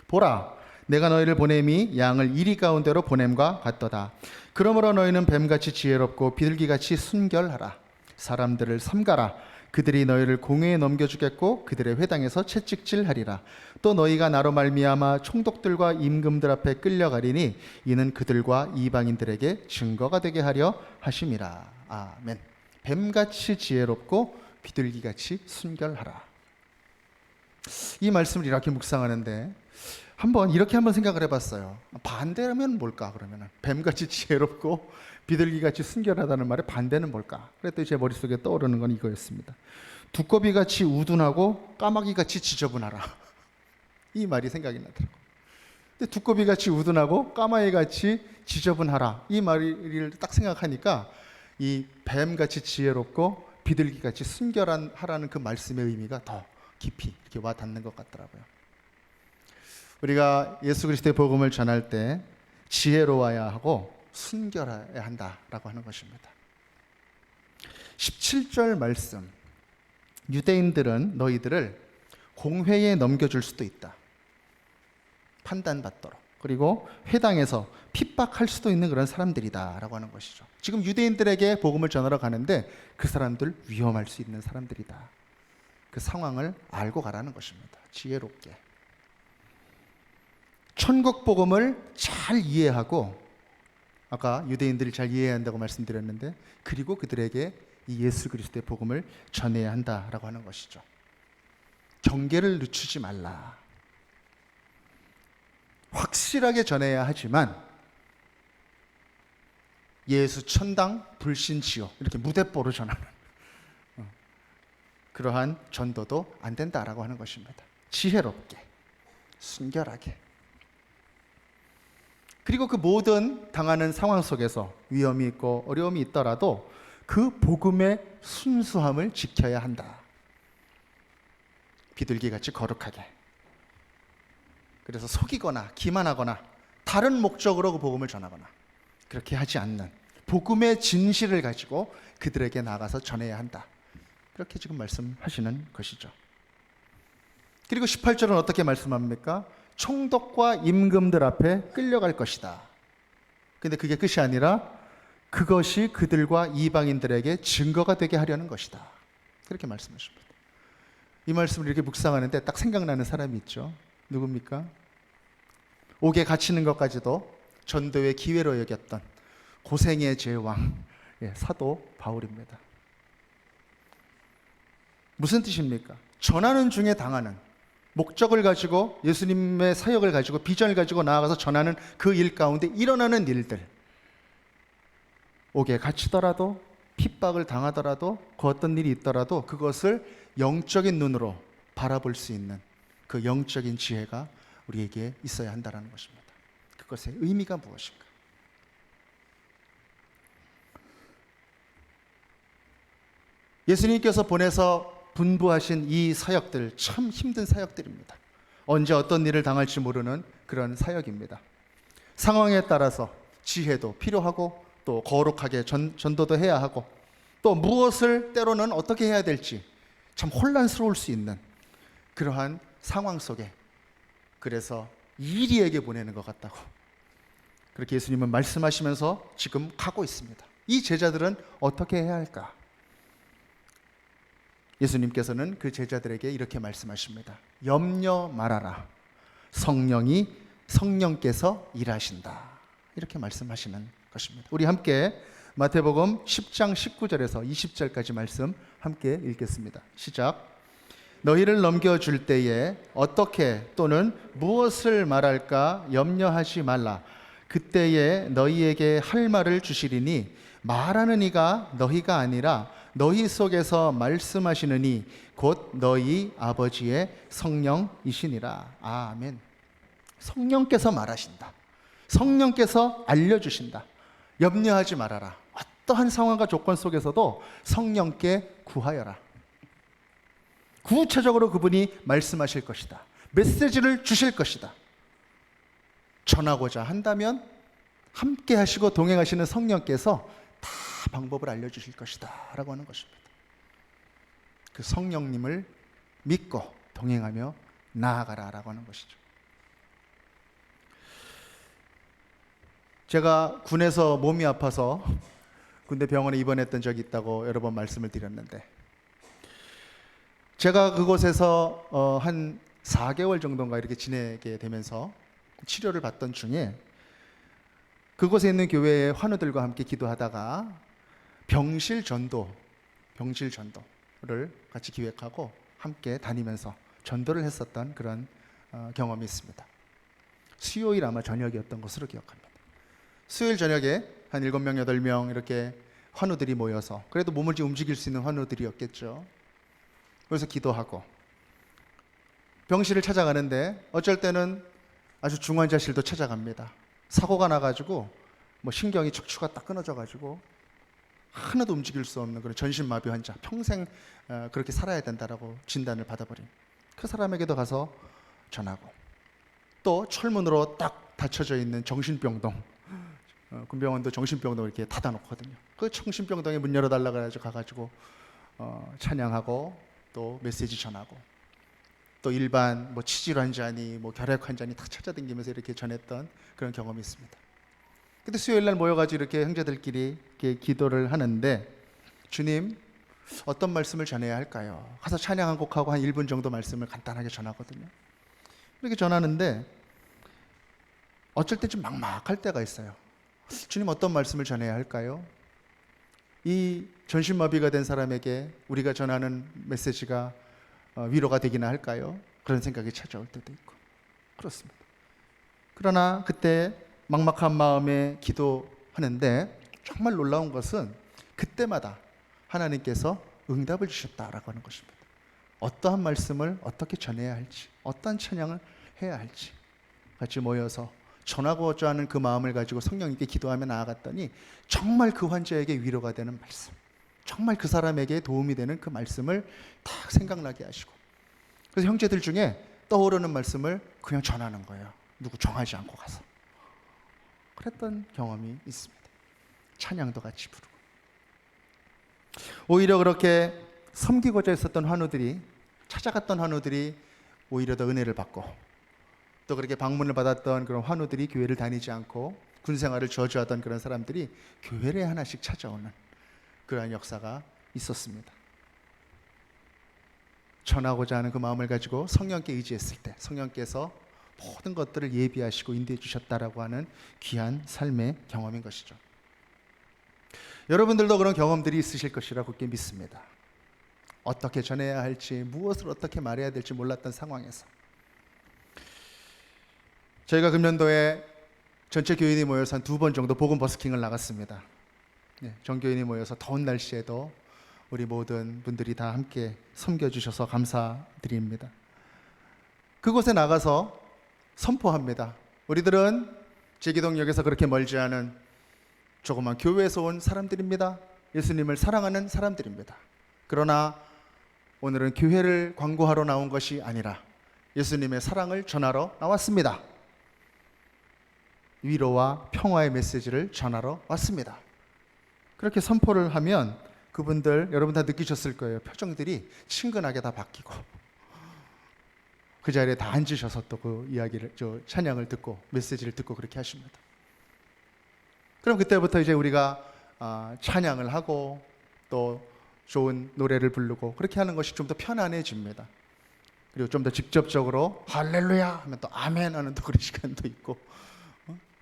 보라, 내가 너희를 보냄이 양을 이리 가운데로 보냄과 같도다. 그러므로 너희는 뱀같이 지혜롭고 비둘기같이 순결하라. 사람들을 삼가라. 그들이 너희를 공회에 넘겨주겠고 그들의 회당에서 채찍질하리라. 또 너희가 나로 말미암아 총독들과 임금들 앞에 끌려가리니 이는 그들과 이방인들에게 증거가 되게 하려 하심이라. 아멘. 뱀같이 지혜롭고 비둘기같이 순결하라. 이 말씀을 이렇게 묵상하는데 이렇게 한번 생각을 해봤어요. 반대라면 뭘까? 그러면은 뱀같이 지혜롭고 비둘기같이 순결하다는 말의 반대는 뭘까? 그랬더니 제 머릿속에 떠오르는 건 이거였습니다. 두꺼비같이 우둔하고 까마귀같이 지저분하라. 이 말이 생각이 나더라고요. 근데 두꺼비같이 우둔하고 까마귀같이 지저분하라, 이 말을 딱 생각하니까 이 뱀같이 지혜롭고 비둘기같이 순결하라는 그 말씀의 의미가 더 깊이 이렇게 와 닿는 것 같더라고요. 우리가 예수 그리스도의 복음을 전할 때 지혜로워야 하고 순결해야 한다라고 하는 것입니다. 17절 말씀, 유대인들은 너희들을 공회에 넘겨줄 수도 있다, 판단받도록. 그리고 회당에서 핍박할 수도 있는 그런 사람들이다 라고 하는 것이죠. 지금 유대인들에게 복음을 전하러 가는데 그 사람들 위험할 수 있는 사람들이다. 그 상황을 알고 가라는 것입니다. 지혜롭게. 천국 복음을 잘 이해하고, 아까 유대인들이 잘 이해해야 한다고 말씀드렸는데, 그리고 그들에게 이 예수 그리스도의 복음을 전해야 한다라고 하는 것이죠. 경계를 늦추지 말라. 확실하게 전해야 하지만 예수 천당 불신 지옥 이렇게 무대뽀로 전하는 그러한 전도도 안 된다라고 하는 것입니다. 지혜롭게, 순결하게. 그리고 그 모든 당하는 상황 속에서 위험이 있고 어려움이 있더라도 그 복음의 순수함을 지켜야 한다. 비둘기같이 거룩하게. 그래서 속이거나 기만하거나 다른 목적으로 그 복음을 전하거나 그렇게 하지 않는 복음의 진실을 가지고 그들에게 나가서 전해야 한다. 그렇게 지금 말씀하시는 것이죠. 그리고 18절은 어떻게 말씀합니까? 총독과 임금들 앞에 끌려갈 것이다. 근데 그게 끝이 아니라 그것이 그들과 이방인들에게 증거가 되게 하려는 것이다. 그렇게 말씀하십니다. 이 말씀을 이렇게 묵상하는데 딱 생각나는 사람이 있죠. 누굽니까? 옥에 갇히는 것까지도 전도의 기회로 여겼던 고생의 제왕, 사도 바울입니다. 무슨 뜻입니까? 전하는 중에 당하는, 목적을 가지고 예수님의 사역을 가지고 비전을 가지고 나아가서 전하는 그 일 가운데 일어나는 일들, 옥에 갇히더라도 핍박을 당하더라도 그 어떤 일이 있더라도 그것을 영적인 눈으로 바라볼 수 있는 그 영적인 지혜가 우리에게 있어야 한다는 것입니다. 그것의 의미가 무엇인가? 예수님께서 보내서 분부하신 이 사역들, 참 힘든 사역들입니다. 언제 어떤 일을 당할지 모르는 그런 사역입니다. 상황에 따라서 지혜도 필요하고 또 거룩하게 전도도 해야 하고 또 무엇을 때로는 어떻게 해야 될지 참 혼란스러울 수 있는 그러한 상황 속에, 그래서 이리에게 보내는 것 같다고 그렇게 예수님은 말씀하시면서 지금 가고 있습니다. 이 제자들은 어떻게 해야 할까? 예수님께서는 그 제자들에게 이렇게 말씀하십니다. 염려 말아라. 성령께서 일하신다. 이렇게 말씀하시는 것입니다. 우리 함께 마태복음 10장 19절에서 20절까지 말씀 함께 읽겠습니다. 시작. 너희를 넘겨줄 때에 어떻게 또는 무엇을 말할까 염려하지 말라. 그때에 너희에게 할 말을 주시리니 말하는 이가 너희가 아니라 너희 속에서 말씀하시는 이 곧 너희 아버지의 성령이시니라. 아멘. 성령께서 말하신다. 성령께서 알려주신다. 염려하지 말아라. 어떠한 상황과 조건 속에서도 성령께 구하여라. 구체적으로 그분이 말씀하실 것이다. 메시지를 주실 것이다. 전하고자 한다면 함께 하시고 동행하시는 성령께서 다 방법을 알려주실 것이다 라고 하는 것입니다. 그 성령님을 믿고 동행하며 나아가라 라고 하는 것이죠. 제가 군에서 몸이 아파서 군대 병원에 입원했던 적이 있다고 여러 번 말씀을 드렸는데, 제가 그곳에서 한 4개월 정도인가 이렇게 지내게 되면서 치료를 받던 중에 그곳에 있는 교회의 환우들과 함께 기도하다가 병실 전도를 같이 기획하고 함께 다니면서 전도를 했었던 그런 경험이 있습니다. 수요일 아마 저녁이었던 것으로 기억합니다. 수요일 저녁에 한 7명, 8명 이렇게 환우들이 모여서, 그래도 몸을 좀 움직일 수 있는 환우들이었겠죠. 그래서 기도하고 병실을 찾아가는데 어쩔 때는 아주 중환자실도 찾아갑니다. 사고가 나가지고 뭐 신경이 척추가 딱 끊어져가지고 하나도 움직일 수 없는 그런 전신마비 환자, 평생 그렇게 살아야 된다라고 진단을 받아버린 그 사람에게도 가서 전하고, 또 철문으로 딱 닫혀져 있는 정신병동, 군병원도 정신병동 이렇게 닫아놓거든요. 그 정신병동에 문 열어달라고 해가지고 가가지고 찬양하고 또 메시지 전하고, 또 일반 뭐 치질 환자니 뭐 결핵 환자니 다 찾아다니면서 이렇게 전했던 그런 경험이 있습니다. 근데 수요일 날 모여가지고 이렇게 형제들끼리 이렇게 기도를 하는데, 주님 어떤 말씀을 전해야 할까요? 가서 찬양 한 곡하고 한 1분 정도 말씀을 간단하게 전하거든요. 이렇게 전하는데 어쩔 때 좀 막막할 때가 있어요. 주님 어떤 말씀을 전해야 할까요? 이 전신마비가 된 사람에게 우리가 전하는 메시지가 위로가 되기나 할까요? 그런 생각이 찾아올 때도 있고 그렇습니다. 그러나 그때 막막한 마음에 기도하는데 정말 놀라운 것은 그때마다 하나님께서 응답을 주셨다라고 하는 것입니다. 어떠한 말씀을 어떻게 전해야 할지, 어떤 찬양을 해야 할지 같이 모여서 전하고자 하는 그 마음을 가지고 성령님께 기도하며 나아갔더니 정말 그 환자에게 위로가 되는 말씀, 정말 그 사람에게 도움이 되는 그 말씀을 딱 생각나게 하시고, 그래서 형제들 중에 떠오르는 말씀을 그냥 전하는 거예요. 누구 정하지 않고 가서. 그랬던 경험이 있습니다. 찬양도 같이 부르고. 오히려 그렇게 섬기고자 했었던 환우들이, 찾아갔던 환우들이 오히려 더 은혜를 받고, 또 그렇게 방문을 받았던 그런 환우들이 교회를 다니지 않고 군생활을 저주하던 그런 사람들이 교회에 하나씩 찾아오는 그러한 역사가 있었습니다. 전하고자 하는 그 마음을 가지고 성령께 의지했을 때 성령께서 모든 것들을 예비하시고 인도해 주셨다라고 하는 귀한 삶의 경험인 것이죠. 여러분들도 그런 경험들이 있으실 것이라 굳게 믿습니다. 어떻게 전해야 할지, 무엇을 어떻게 말해야 될지 몰랐던 상황에서 저희가 금년도에 전체 교인이 모여서 한 2번 정도 복음 버스킹을 나갔습니다. 전교인이 모여서 더운 날씨에도 우리 모든 분들이 다 함께 섬겨주셔서 감사드립니다. 그곳에 나가서 선포합니다. 우리들은 제기동역에서 그렇게 멀지 않은 조그만 교회에서 온 사람들입니다. 예수님을 사랑하는 사람들입니다. 그러나 오늘은 교회를 광고하러 나온 것이 아니라 예수님의 사랑을 전하러 나왔습니다. 위로와 평화의 메시지를 전하러 왔습니다. 그렇게 선포를 하면 그분들, 여러분 다 느끼셨을 거예요. 표정들이 친근하게 다 바뀌고 그 자리에 다 앉으셔서 또 그 이야기를, 찬양을 듣고 메시지를 듣고 그렇게 하십니다. 그럼 그때부터 이제 우리가 찬양을 하고 또 좋은 노래를 부르고 그렇게 하는 것이 좀 더 편안해집니다. 그리고 좀 더 직접적으로 할렐루야 하면 또 아멘 하는 또 그런 시간도 있고,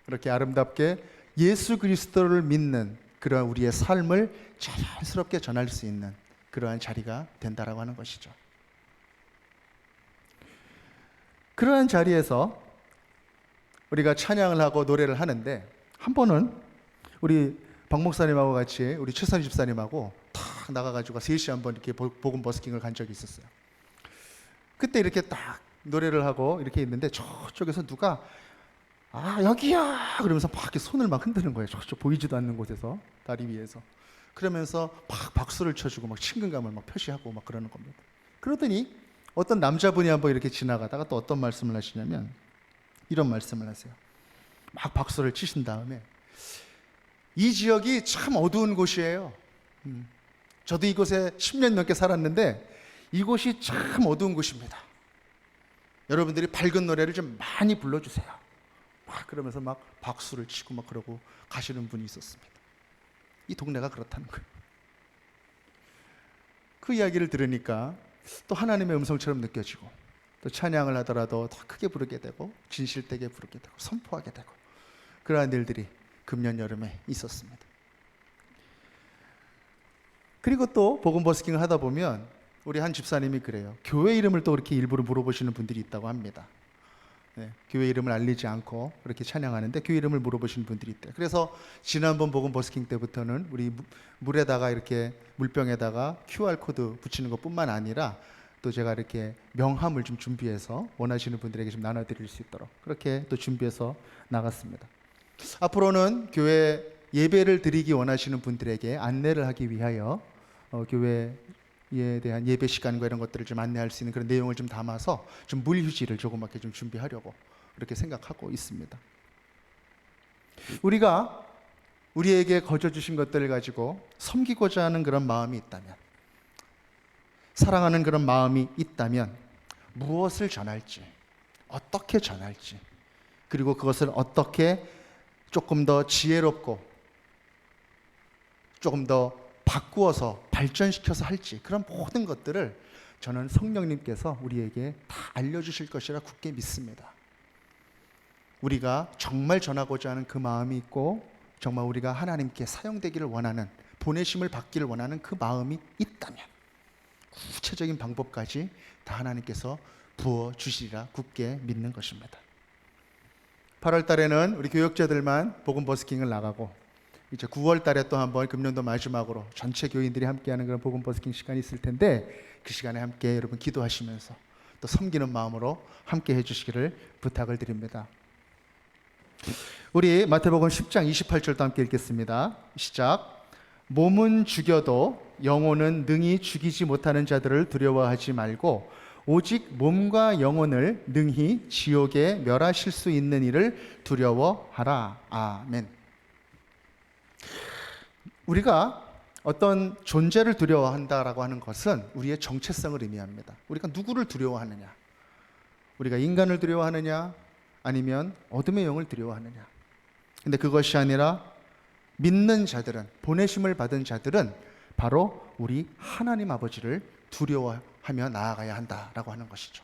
그렇게 아름답게 예수 그리스도를 믿는 그러한 우리의 삶을 자연스럽게 전할 수 있는 그러한 자리가 된다라고 하는 것이죠. 그러한 자리에서 우리가 찬양을 하고 노래를 하는데, 한 번은 우리 박 목사님하고 같이 우리 최선희 집사님하고 탁 나가가지고 3시에 한번 이렇게 복음 버스킹을 간 적이 있었어요. 그때 이렇게 딱 노래를 하고 이렇게 있는데 저쪽에서 누가 여기야 그러면서 막 이렇게 손을 막 흔드는 거예요. 저쪽 보이지도 않는 곳에서, 다리 위에서. 그러면서 막 박수를 쳐주고 막 친근감을 막 표시하고 막 그러는 겁니다. 그러더니 어떤 남자분이 한번 이렇게 지나가다가 또 어떤 말씀을 하시냐면 이런 말씀을 하세요. 막 박수를 치신 다음에 이 지역이 참 어두운 곳이에요. 저도 이곳에 10년 넘게 살았는데 이곳이 참 어두운 곳입니다. 여러분들이 밝은 노래를 좀 많이 불러주세요. 막 그러면서 막 박수를 치고 막 그러고 가시는 분이 있었습니다. 이 동네가 그렇다는 거예요. 그 이야기를 들으니까 또 하나님의 음성처럼 느껴지고 또 찬양을 하더라도 더 크게 부르게 되고 진실되게 부르게 되고 선포하게 되고 그러한 일들이 금년 여름에 있었습니다. 그리고 또 복음 버스킹을 하다 보면 우리 한 집사님이 그래요. 교회 이름을 또 그렇게 일부러 물어보시는 분들이 있다고 합니다. 네, 교회 이름을 알리지 않고 그렇게 찬양하는데 교회 이름을 물어보시는 분들이 있대요. 그래서 지난번 복음 버스킹 때부터는 우리 물에다가 이렇게 물병에다가 QR코드 붙이는 것뿐만 아니라 또 제가 이렇게 명함을 좀 준비해서 원하시는 분들에게 좀 나눠드릴 수 있도록 그렇게 또 준비해서 나갔습니다. 앞으로는 교회 예배를 드리기 원하시는 분들에게 안내를 하기 위하여 교회에 대한 예배 시간과 이런 것들을 좀 안내할 수 있는 그런 내용을 좀 담아서 좀 물휴지를 조그맣게 좀 준비하려고 그렇게 생각하고 있습니다. 우리가 우리에게 거저 주신 것들을 가지고 섬기고자 하는 그런 마음이 있다면, 사랑하는 그런 마음이 있다면 무엇을 전할지, 어떻게 전할지, 그리고 그것을 어떻게 조금 더 지혜롭고 조금 더 바꾸어서 발전시켜서 할지, 그런 모든 것들을 저는 성령님께서 우리에게 다 알려주실 것이라 굳게 믿습니다. 우리가 정말 전하고자 하는 그 마음이 있고 정말 우리가 하나님께 사용되기를 원하는, 보내심을 받기를 원하는 그 마음이 있다면 구체적인 방법까지 다 하나님께서 부어주시리라 굳게 믿는 것입니다. 8월 달에는 우리 교역자들만 복음 버스킹을 나가고 이제 9월 달에 또 한번 금년도 마지막으로 전체 교인들이 함께하는 그런 복음 버스킹 시간이 있을 텐데 그 시간에 함께 여러분 기도하시면서 또 섬기는 마음으로 함께 해주시기를 부탁을 드립니다. 우리 마태복음 10장 28절도 함께 읽겠습니다. 시작. 몸은 죽여도 영혼은 능히 죽이지 못하는 자들을 두려워하지 말고 오직 몸과 영혼을 능히 지옥에 멸하실 수 있는 이를 두려워하라. 아멘. 우리가 어떤 존재를 두려워한다라고 하는 것은 우리의 정체성을 의미합니다. 우리가 누구를 두려워하느냐? 우리가 인간을 두려워하느냐? 아니면 어둠의 영을 두려워하느냐? 근데 그것이 아니라 믿는 자들은, 보내심을 받은 자들은 바로 우리 하나님 아버지를 두려워하며 나아가야 한다라고 하는 것이죠.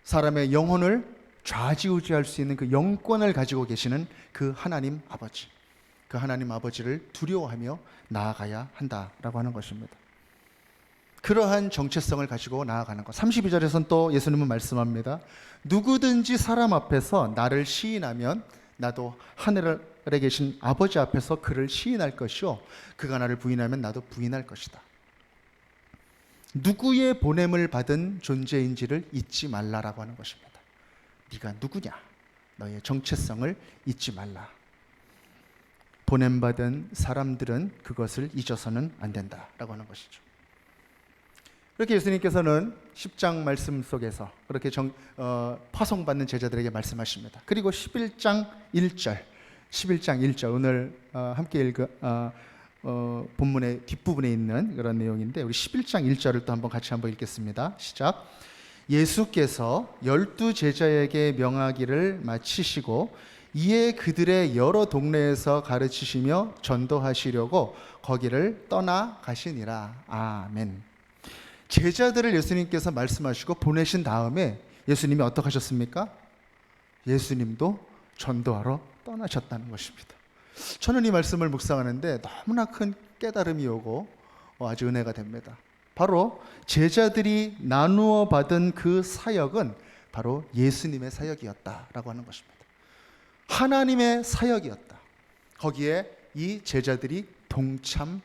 사람의 영혼을 좌지우지할 수 있는 그 영권을 가지고 계시는 그 하나님 아버지, 그 하나님 아버지를 두려워하며 나아가야 한다라고 하는 것입니다. 그러한 정체성을 가지고 나아가는 것. 32절에서는 또 예수님은 말씀합니다. 누구든지 사람 앞에서 나를 시인하면 나도 하늘에 계신 아버지 앞에서 그를 시인할 것이요 그가 나를 부인하면 나도 부인할 것이다. 누구의 보냄을 받은 존재인지를 잊지 말라라고 하는 것입니다. 네가 누구냐? 너의 정체성을 잊지 말라. 보냄받은 사람들은 그것을 잊어서는 안 된다라고 하는 것이죠. 이렇게 예수님께서는 10장 말씀 속에서 그렇게 파송받는 제자들에게 말씀하십니다. 그리고 11장 1절 오늘 함께 읽은 본문의 뒷부분에 있는 그런 내용인데 우리 11장 1절을 또 한번 같이 한번 읽겠습니다. 시작. 예수께서 12 제자에게 명하기를 마치시고 이에 그들의 여러 동네에서 가르치시며 전도하시려고 거기를 떠나 가시니라. 아멘. 제자들을 예수님께서 말씀하시고 보내신 다음에 예수님이 어떻게 하셨습니까? 예수님도 전도하러 떠나셨다는 것입니다. 저는 이 말씀을 묵상하는데 너무나 큰 깨달음이 오고 아주 은혜가 됩니다. 바로 제자들이 나누어 받은 그 사역은 바로 예수님의 사역이었다라고 하는 것입니다. 하나님의 사역이었다. 거기에 이 제자들이 동참하였다.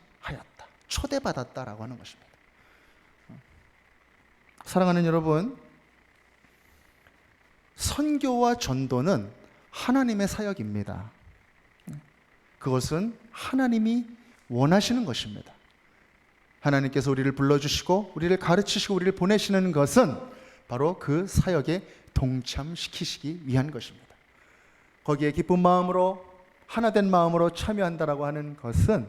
초대받았다라고 하는 것입니다. 사랑하는 여러분, 선교와 전도는 하나님의 사역입니다. 그것은 하나님이 원하시는 것입니다. 하나님께서 우리를 불러주시고 우리를 가르치시고 우리를 보내시는 것은 바로 그 사역에 동참시키시기 위한 것입니다. 거기에 기쁜 마음으로 하나된 마음으로 참여한다라고 하는 것은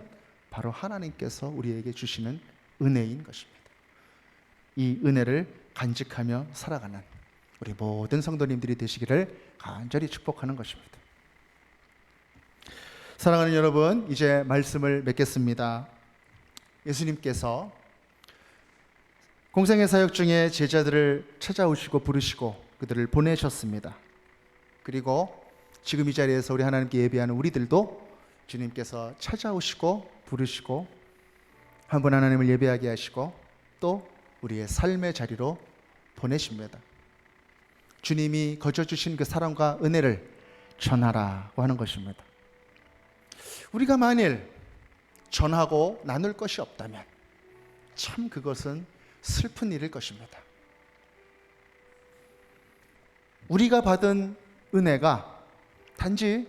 바로 하나님께서 우리에게 주시는 은혜인 것입니다. 이 은혜를 간직하며 살아가는 우리 모든 성도님들이 되시기를 간절히 축복하는 것입니다. 사랑하는 여러분, 이제 말씀을 맺겠습니다. 예수님께서 공생의 사역 중에 제자들을 찾아오시고 부르시고 그들을 보내셨습니다. 그리고 지금 이 자리에서 우리 하나님께 예배하는 우리들도 주님께서 찾아오시고 부르시고 한 번 하나님을 예배하게 하시고 또 우리의 삶의 자리로 보내십니다. 주님이 거저주신 그 사랑과 은혜를 전하라고 하는 것입니다. 우리가 만일 전하고 나눌 것이 없다면 참 그것은 슬픈 일일 것입니다. 우리가 받은 은혜가 단지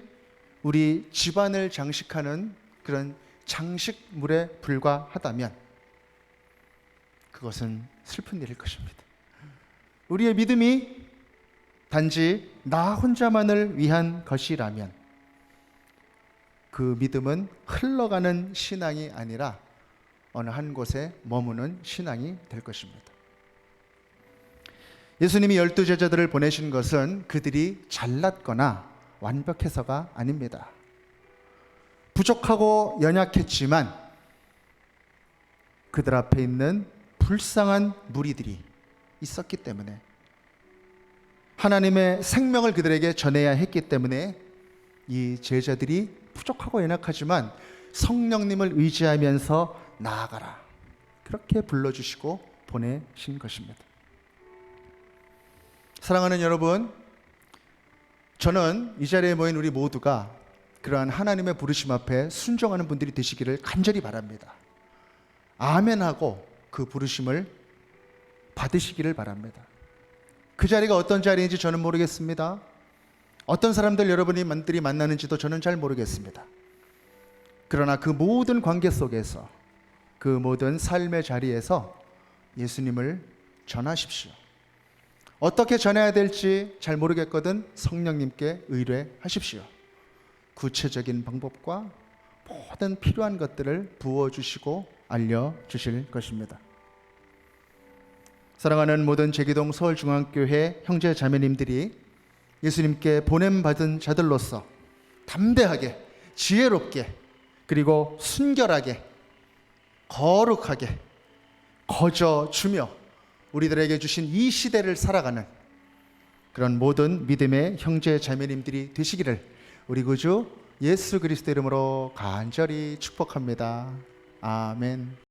우리 집안을 장식하는 그런 장식물에 불과하다면 그것은 슬픈 일일 것입니다. 우리의 믿음이 단지 나 혼자만을 위한 것이라면 그 믿음은 흘러가는 신앙이 아니라 어느 한 곳에 머무는 신앙이 될 것입니다. 예수님이 12제자들을 보내신 것은 그들이 잘났거나 완벽해서가 아닙니다. 부족하고 연약했지만 그들 앞에 있는 불쌍한 무리들이 있었기 때문에 하나님의 생명을 그들에게 전해야 했기 때문에 이 제자들이 부족하고 연약하지만 성령님을 의지하면서 나아가라 그렇게 불러주시고 보내신 것입니다. 사랑하는 여러분, 저는 이 자리에 모인 우리 모두가 그러한 하나님의 부르심 앞에 순종하는 분들이 되시기를 간절히 바랍니다. 아멘하고 그 부르심을 받으시기를 바랍니다. 그 자리가 어떤 자리인지 저는 모르겠습니다. 어떤 사람들 여러분들이 만나는지도 저는 잘 모르겠습니다. 그러나 그 모든 관계 속에서 그 모든 삶의 자리에서 예수님을 전하십시오. 어떻게 전해야 될지 잘 모르겠거든 성령님께 의뢰하십시오. 구체적인 방법과 모든 필요한 것들을 부어주시고 알려주실 것입니다. 사랑하는 모든 제기동 서울중앙교회 형제 자매님들이 예수님께 보냄받은 자들로서 담대하게 지혜롭게 그리고 순결하게 거룩하게 거저주며 우리들에게 주신 이 시대를 살아가는 그런 모든 믿음의 형제 자매님들이 되시기를 우리 구주 예수 그리스도 이름으로 간절히 축복합니다. 아멘.